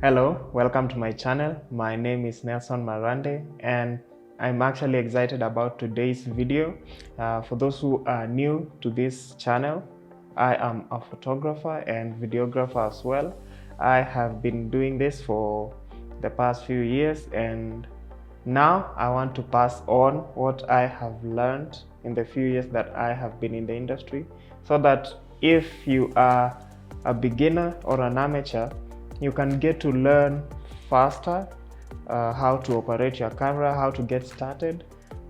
Hello, welcome to my channel. My name is Nelson Marande and I'm actually excited about today's video. For those who are new to this channel, I am a photographer and videographer as well. I have been doing this for the past few years, and now I want to pass on what I have learned in the few years that I have been in the industry, so that if you are a beginner or an amateur, you can get to learn faster how to operate your camera, how to get started.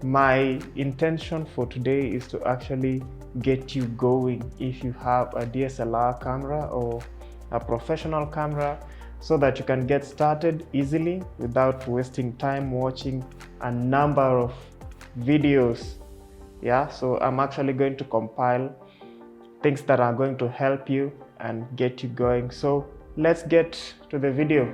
My intention for today is to actually get you going if you have a DSLR camera or a professional camera, so that you can get started easily without wasting time watching a number of videos. So I'm actually going to compile things that are going to help you and get you going. So let's get to the video.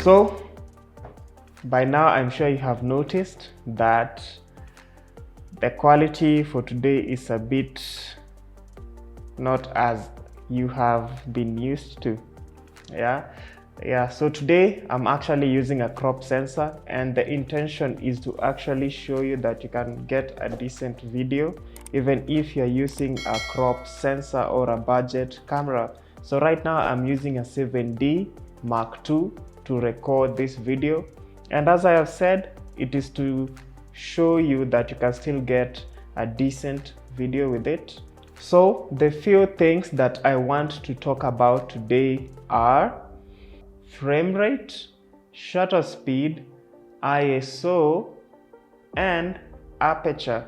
So by now I'm sure you have noticed that the quality for today is a bit not as you have been used to. So today I'm actually using a crop sensor, and the intention is to actually show you that you can get a decent video even if you're using a crop sensor or a budget camera. So right now I'm using a 7D Mark II to record this video, and as I have said, it is to show you that you can still get a decent video with it. So the few things that I want to talk about today are frame rate, shutter speed, ISO, and aperture.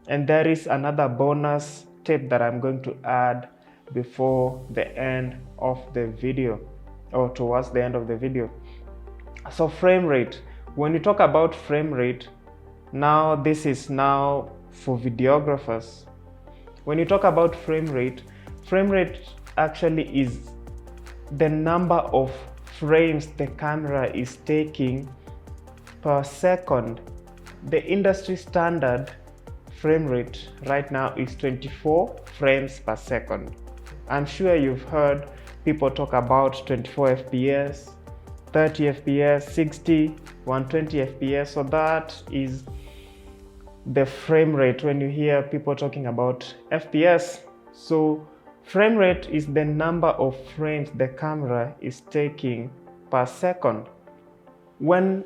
And there is another bonus tip that I'm going to add before the end of the video, or towards the end of the video. So frame rate, when you talk about frame rate, now this is now for videographers. When you talk about frame rate actually is the number of frames the camera is taking per second. The industry standard frame rate right now is 24 frames per second. I'm sure you've heard people talk about 24 fps, 30 fps, 60, 120 fps. So that is the frame rate when you hear people talking about fps. So frame rate is the number of frames the camera is taking per second. When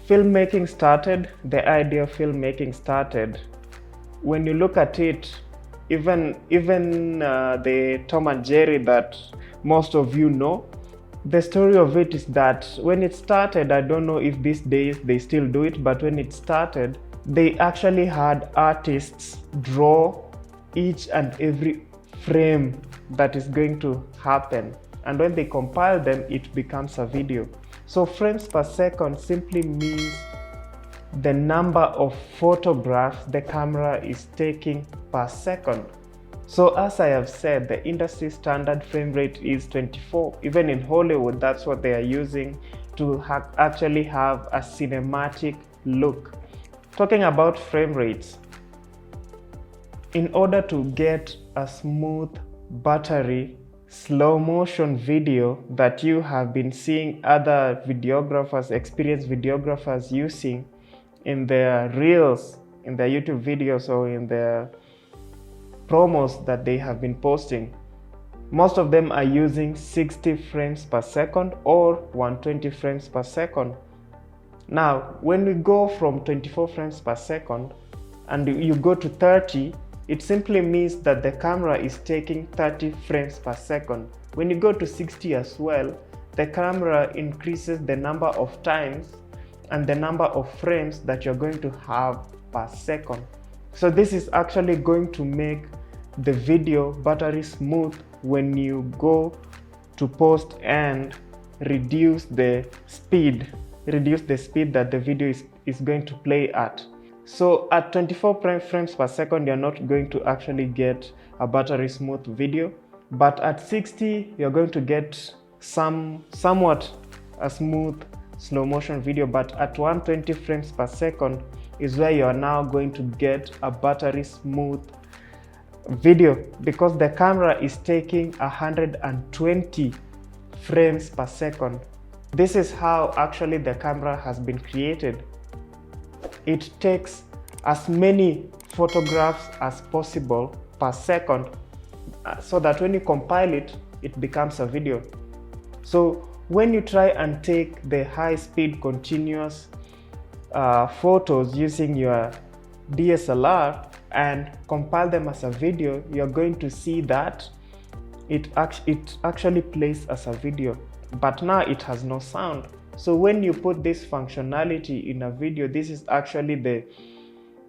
filmmaking started, the idea of filmmaking started, when you look at it, even the Tom and Jerry that most of you know, the story of it is that when it started, I don't know if these days they still do it, but when it started, they actually had artists draw each and every frame that is going to happen, and when they compile them, it becomes a video. So frames per second simply means the number of photographs the camera is taking per second. So as I have said, the industry standard frame rate is 24. Even in Hollywood, that's what they are using to actually have a cinematic look. Talking about frame rates, in order to get a smooth, buttery, slow motion video that you have been seeing other videographers, experienced videographers using in their reels, in their YouTube videos, or in their promos that they have been posting, most of them are using 60 frames per second or 120 frames per second. Now, when we go from 24 frames per second and you go to 30, it simply means that the camera is taking 30 frames per second. When you go to 60 as well, the camera increases the number of times and the number of frames that you're going to have per second. So this is actually going to make the video buttery smooth when you go to post and reduce the speed that the video is going to play at. So at 24 frames per second, you're not going to actually get a buttery smooth video, but at 60, you're going to get somewhat a smooth slow motion video. But at 120 frames per second, is where you are now going to get a battery smooth video, because the camera is taking 120 frames per second. This is how actually the camera has been created. It takes as many photographs as possible per second, so that when you compile it, it becomes a video. So when you try and take the high-speed continuous photos using your DSLR and compile them as a video, you're going to see that it actually plays as a video, but now it has no sound. So when you put this functionality in a video, this is actually the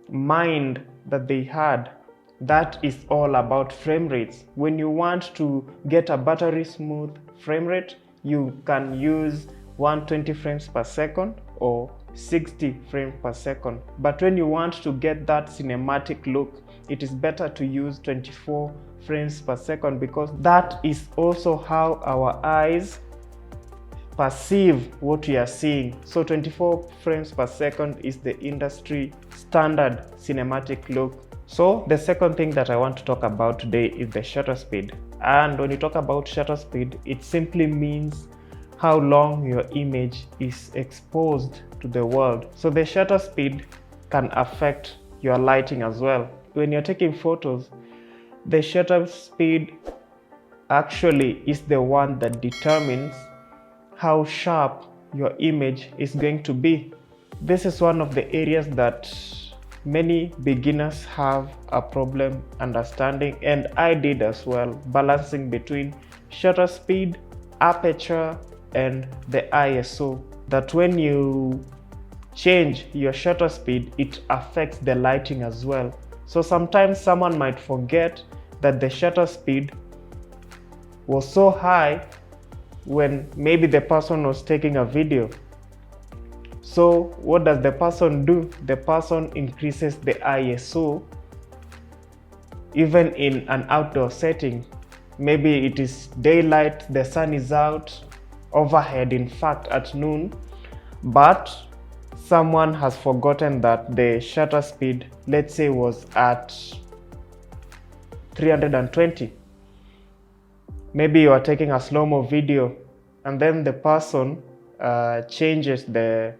mind that they had. That is all about frame rates. When you want to get a battery smooth frame rate, you can use 120 frames per second or 60 frames per second. But when you want to get that cinematic look, it is better to use 24 frames per second, because that is also how our eyes perceive what we are seeing. So 24 frames per second is the industry standard cinematic look. So the second thing that I want to talk about today is the shutter speed. And when you talk about shutter speed, it simply means how long your image is exposed to the world. So the shutter speed can affect your lighting as well. When you're taking photos, the shutter speed actually is the one that determines how sharp your image is going to be. This is one of the areas that many beginners have a problem understanding, and I did as well, balancing between shutter speed, aperture, and the ISO. That when you change your shutter speed, it affects the lighting as well. So sometimes someone might forget that the shutter speed was so high when maybe the person was taking a video. So what does the person do? The person increases the ISO even in an outdoor setting. Maybe it is daylight, the sun is out, overhead in fact at noon, but someone has forgotten that the shutter speed, let's say, was at 320. Maybe you are taking a slow-mo video and then the person changes the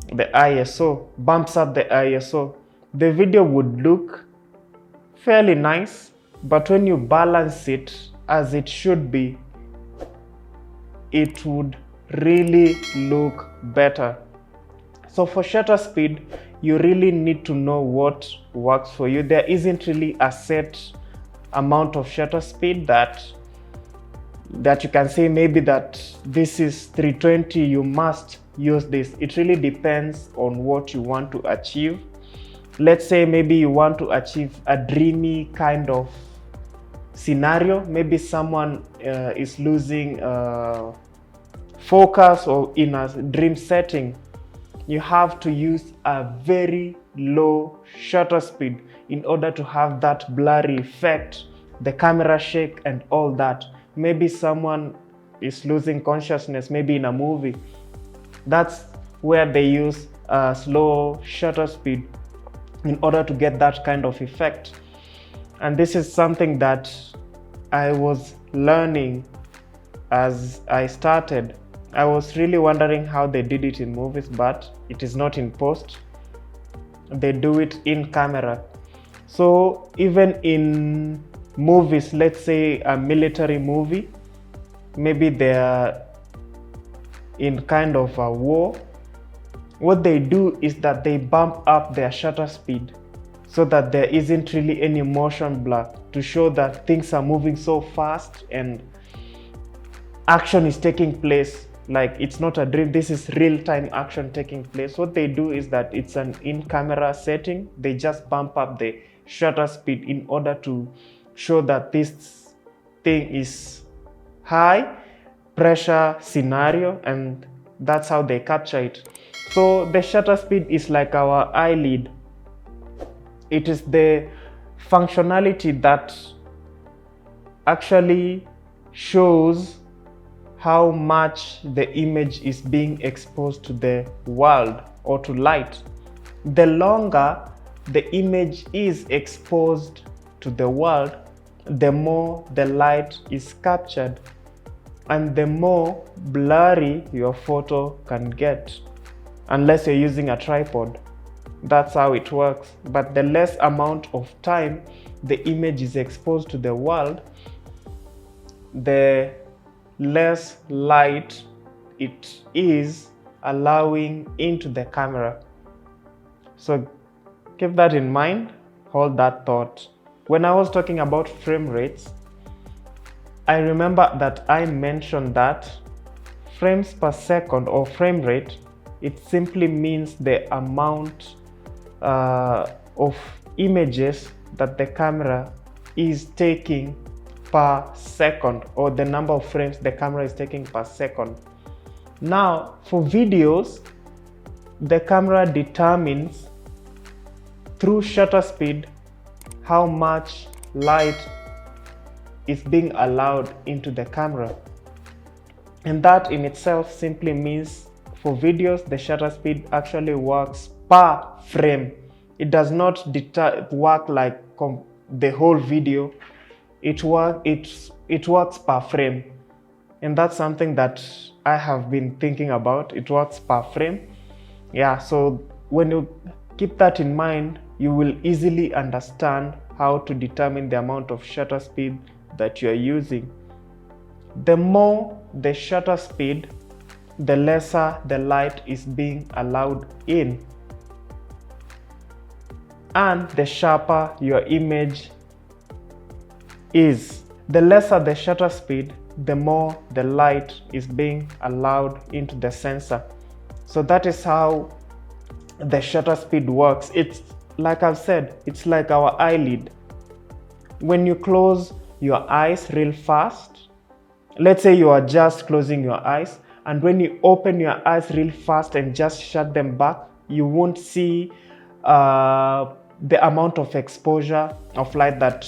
ISO, bumps up the ISO. The video would look fairly nice, but when you balance it as it should be, it would really look better. So for shutter speed, you really need to know what works for you. There isn't really a set amount of shutter speed that you can say maybe that this is 320, you must use this. It really depends on what you want to achieve. Let's say maybe you want to achieve a dreamy kind of scenario. Maybe someone is losing focus or in a dream setting. You have to use a very low shutter speed in order to have that blurry effect, the camera shake and all that. Maybe someone is losing consciousness, maybe in a movie. That's where they use a slow shutter speed in order to get that kind of effect. And this is something that I was learning as I started. I was really wondering how they did it in movies, but it is not in post. They do it in camera. So even in movies, let's say a military movie, maybe they're in kind of a war, what they do is that they bump up their shutter speed so that there isn't really any motion blur, to show that things are moving so fast and action is taking place. Like, it's not a dream, this is real-time action taking place. What they do is that it's an in-camera setting. They just bump up the shutter speed in order to show that this thing is high pressure scenario, and that's how they capture it. So the shutter speed is like our eyelid. It is the functionality that actually shows how much the image is being exposed to the world or to light. the longer the image is exposed to the world, the more the light is captured and the more blurry your photo can get, unless you're using a tripod. That's how it works. But the less amount of time the image is exposed to the world, the less light it is allowing into the camera. So keep that in mind, hold that thought. When I was talking about frame rates, I remember that I mentioned that frames per second or frame rate, it simply means the amount of images that the camera is taking per second, or the number of frames the camera is taking per second. Now, for videos, the camera determines through shutter speed how much light is being allowed into the camera. And that in itself simply means for videos, the shutter speed actually works per frame. It does not work like the whole video. It works per frame. And that's something that I have been thinking about. It works per frame. Yeah, so when you keep that in mind, you will easily understand how to determine the amount of shutter speed that you are using. The more the shutter speed, the lesser the light is being allowed in, and the sharper your image is. The lesser the shutter speed, the more the light is being allowed into the sensor. So that is how the shutter speed works. It's like I've said, it's like our eyelid. When you close your eyes real fast, let's say you are just closing your eyes, and when you open your eyes real fast and just shut them back, you won't see the amount of exposure of light that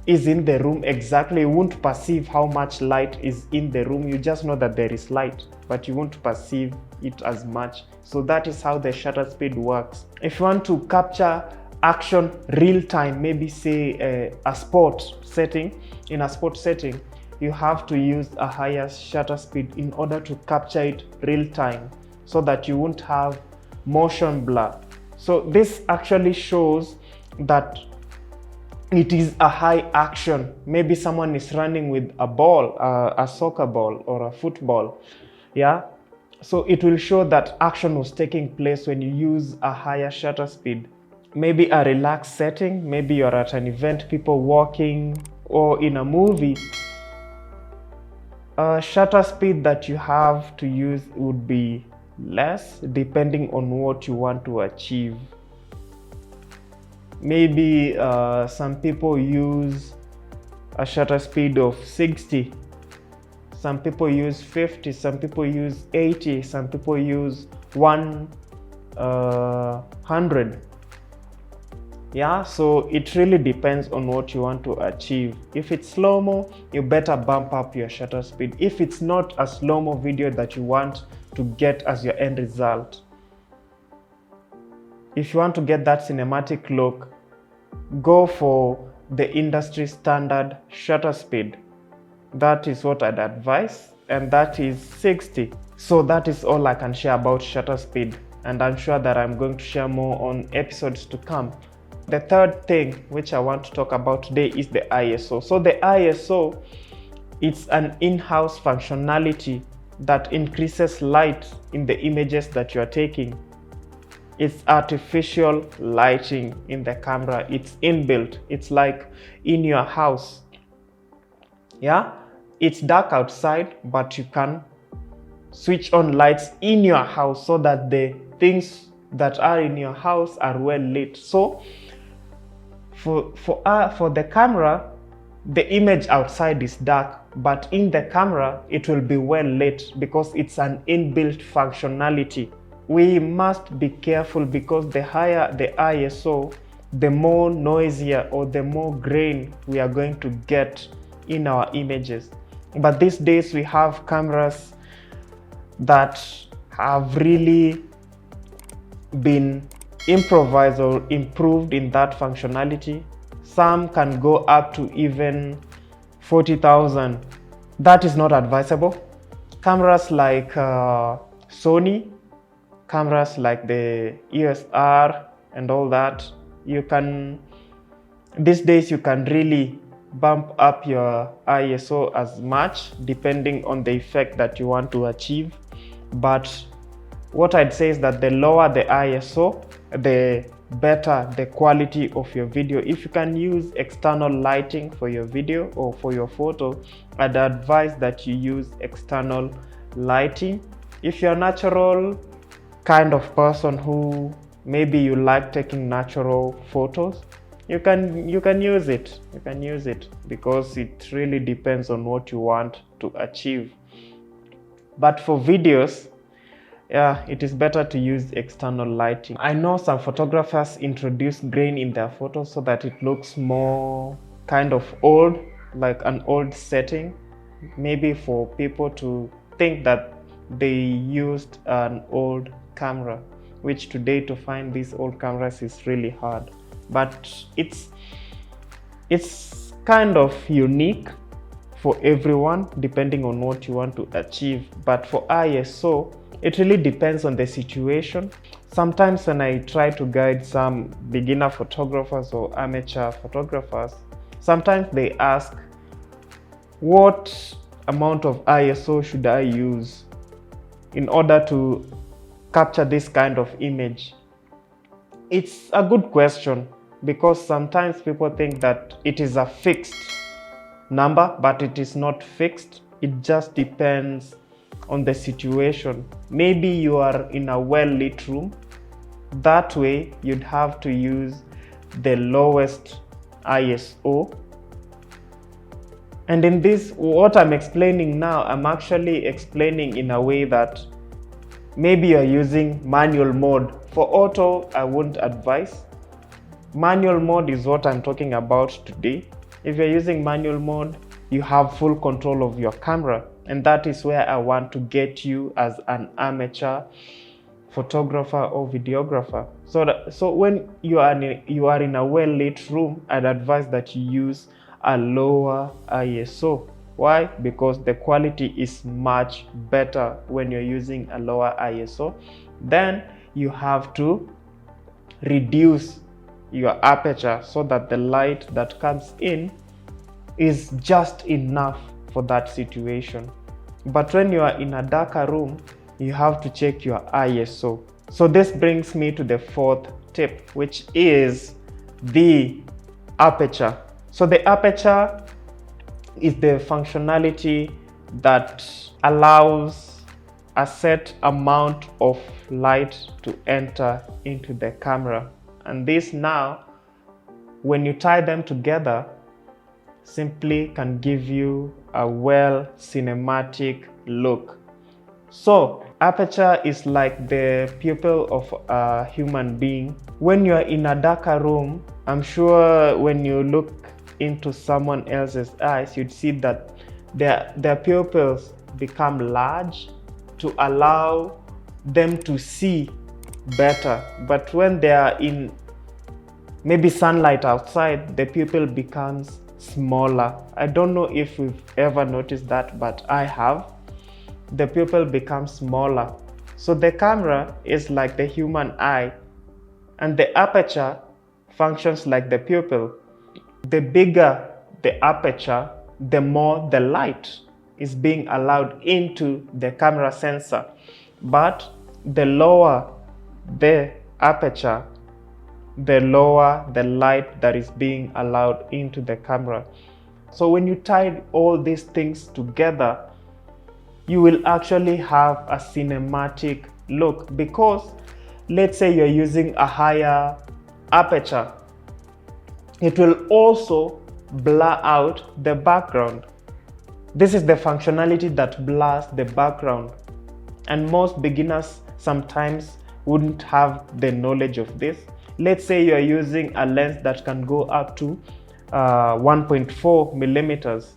is in the room exactly. You won't perceive how much light is in the room. You just know that there is light, but you won't perceive it as much. So that is how the shutter speed works. If you want to capture action real time, maybe say a sport setting, in a sport setting, you have to use a higher shutter speed in order to capture it real time, so that you won't have motion blur. So this actually shows that it is a high action. Maybe someone is running with a ball, a soccer ball or a football. Yeah, so it will show that action was taking place when you use a higher shutter speed. Maybe a relaxed setting, maybe you're at an event, people walking, or in a movie. Shutter speed that you have to use would be less depending on what you want to achieve. Maybe some people use a shutter speed of 60, some people use 50, some people use 80, some people use 100. Yeah, so it really depends on what you want to achieve. If it's slow-mo, you better bump up your shutter speed. If it's not a slow-mo video that you want to get as your end result, if you want to get that cinematic look, go for the industry standard shutter speed. That is what I'd advise, and that is 60. So that is all I can share about shutter speed, and I'm sure that I'm going to share more on episodes to come. The third thing which I want to talk about today is the ISO. So the ISO, it's an in-house functionality that increases light in the images that you are taking. It's artificial lighting in the camera. It's inbuilt. It's like in your house. Yeah, it's dark outside, but you can switch on lights in your house so that the things that are in your house are well lit. So for the camera, the image outside is dark, but in the camera it will be well lit because it's an inbuilt functionality. We must be careful because the higher the ISO, the more noisier or the more grain we are going to get in our images. But these days we have cameras that have really been improvised or improved in that functionality. Some can go up to even 40,000. That is not advisable. Cameras like Sony, cameras like the ESR and all that, these days you can really bump up your ISO as much depending on the effect that you want to achieve. But what I'd say is that the lower the ISO, the better the quality of your video. If you can use external lighting for your video or for your photo, I'd advise that you use external lighting. If you're a natural kind of person who maybe you like taking natural photos, you can use it. You can use it because it really depends on what you want to achieve. But for videos, yeah, it is better to use external lighting. I know some photographers introduce grain in their photos so that it looks more kind of old, like an old setting, maybe for people to think that they used an old camera, which today to find these old cameras is really hard. But it's kind of unique for everyone depending on what you want to achieve. But for ISO, it really depends on the situation. Sometimes when I try to guide some beginner photographers or amateur photographers, sometimes they ask, what amount of ISO should I use in order to capture this kind of image? It's a good question because sometimes people think that it is a fixed number, but it is not fixed. It just depends on the situation. Maybe you are in a well-lit room. That way you'd have to use the lowest ISO. And in this, what I'm explaining now, I'm actually explaining in a way that maybe you're using manual mode. For auto, I wouldn't advise. Manual mode is what I'm talking about today. If you're using manual mode, you have full control of your camera. And that is where I want to get you as an amateur photographer or videographer. So when you are in a well-lit room, I'd advise that you use a lower ISO. Why? Because the quality is much better when you're using a lower ISO. Then you have to reduce your aperture so that the light that comes in is just enough for that situation. But when you are in a darker room, you have to check your ISO. So this brings me to the fourth tip, which is the aperture. So the aperture is the functionality that allows a set amount of light to enter into the camera. And this now, when you tie them together, simply can give you a well cinematic look. So aperture is like the pupil of a human being. When you're in a darker room, I'm sure when you look into someone else's eyes, you'd see that their pupils become large to allow them to see better. But when they are in maybe sunlight outside, the pupil becomes smaller. I don't know if we've ever noticed that, but I have. The pupil becomes smaller. So the camera is like the human eye, and the aperture functions like the pupil. The bigger the aperture, the more the light is being allowed into the camera sensor. But the lower the aperture, the lower the light that is being allowed into the camera. So when you tie all these things together, you will actually have a cinematic look, because let's say you're using a higher aperture, it will also blur out the background. This is the functionality that blurs the background, and most beginners sometimes wouldn't have the knowledge of this. Let's say you're using a lens that can go up to 1.4 millimeters.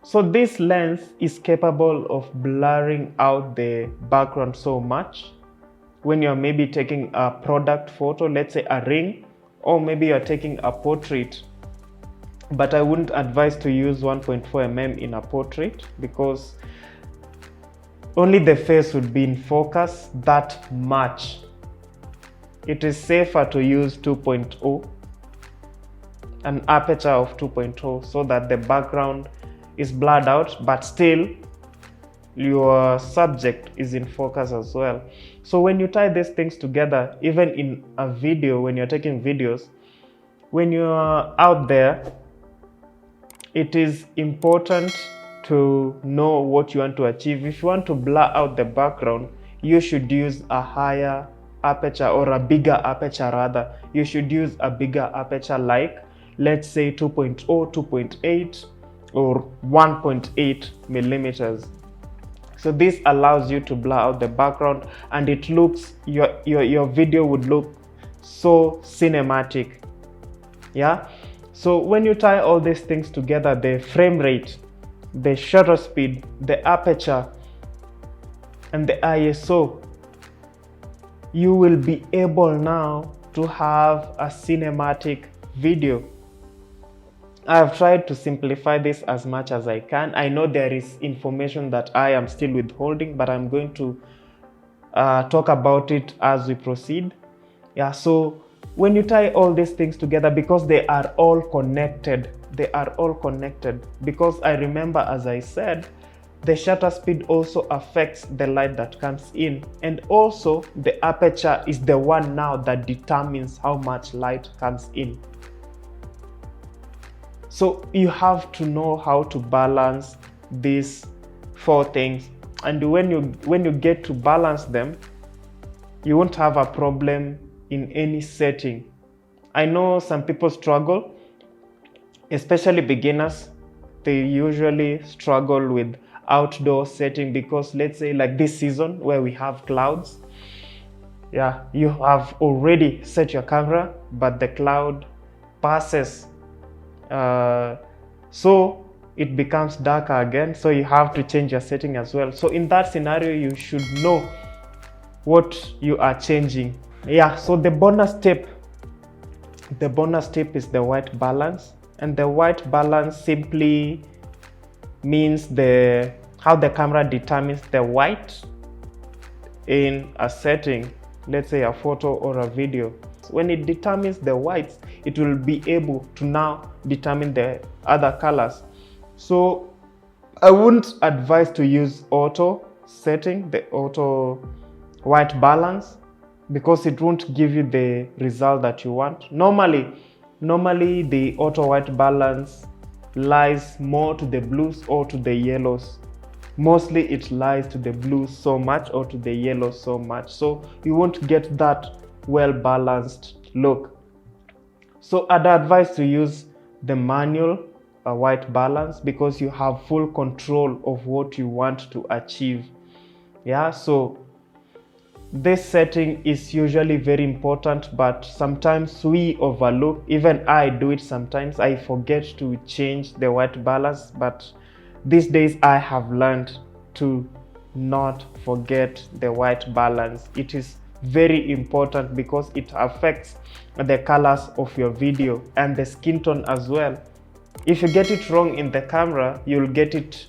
So this lens is capable of blurring out the background so much when you're maybe taking a product photo, let's say a ring, or maybe you're taking a portrait. But I wouldn't advise to use 1.4 mm in a portrait, because only the face would be in focus that much. It is safer to use 2.0, an aperture of 2.0, so that the background is blurred out, but still your subject is in focus as well. So when you tie these things together, even in a video, when you're taking videos, when you're out there, it is important to know what you want to achieve. If you want to blur out the background, you should use a higher aperture, or a bigger aperture rather. You should use a bigger aperture, like let's say 2.0, 2.8 or 1.8 millimeters. So this allows you to blur out the background, and it looks, your video would look so cinematic. Yeah. So when you tie all these things together, the frame rate, the shutter speed, the aperture, and the ISO, you will be able now to have a cinematic video. I have tried to simplify this as much as I can. I know there is information that I am still withholding, but I'm going to talk about it as we proceed. Yeah, so when you tie all these things together, because they are all connected, because I remember, as I said, the shutter speed also affects the light that comes in, and also the aperture is the one now that determines how much light comes in. So you have to know how to balance these four things, and when you get to balance them, you won't have a problem in any setting. I know some people struggle, especially beginners. They usually struggle with outdoor setting, because let's say like this season where we have clouds, yeah, you have already set your camera, but the cloud passes, so it becomes darker again, so you have to change your setting as well. So in that scenario, you should know what you are changing. Yeah, so the bonus tip is the white balance, and the white balance simply means how the camera determines the white in a setting, let's say a photo or a video. When it determines the whites, it will be able to now determine the other colors. So I wouldn't advise to use auto setting, the auto white balance, because it won't give you the result that you want. Normally the auto white balance lies more to the blues or to the yellows. Mostly it lies to the blues so much, or to the yellows so much, so you won't get that well balanced look. So I'd advise to use the manual white balance, because you have full control of what you want to achieve. Yeah, so this setting is usually very important, but sometimes we overlook. Even I do it sometimes. I forget to change the white balance, but these days I have learned to not forget the white balance. It is very important, because it affects the colors of your video and the skin tone as well. If you get it wrong in the camera, you'll get it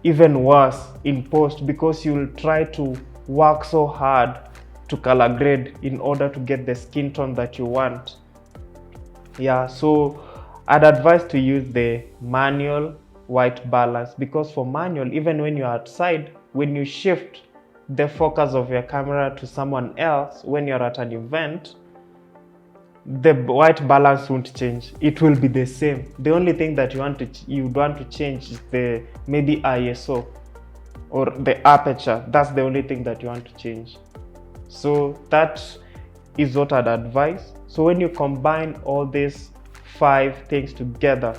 even worse in post, because you'll try to work so hard to color grade in order to get the skin tone that you want. Yeah, so I'd advise to use the manual white balance, because for manual, even when you're outside, when you shift the focus of your camera to someone else, when you're at an event, the white balance won't change. It will be the same. The only thing that you want to change is the maybe ISO or the aperture. That's the only thing that you want to change. So that is what I'd advise. So when you combine all these 5 things together,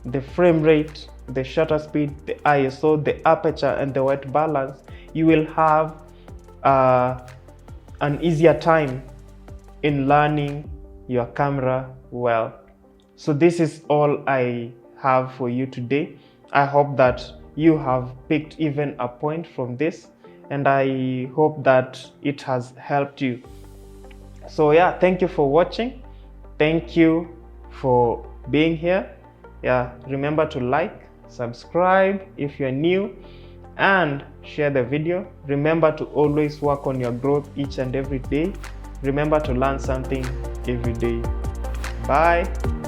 the frame rate, the shutter speed, the ISO, the aperture, and the white balance, you will have an easier time in learning your camera well. So this is all I have for you today. I hope that you have picked even a point from this, and I hope that it has helped you. So yeah, thank you for watching. Thank you for being here. Yeah, remember to like, subscribe if you're new, and share the video. Remember to always work on your growth each and every day. Remember to learn something every day. Bye.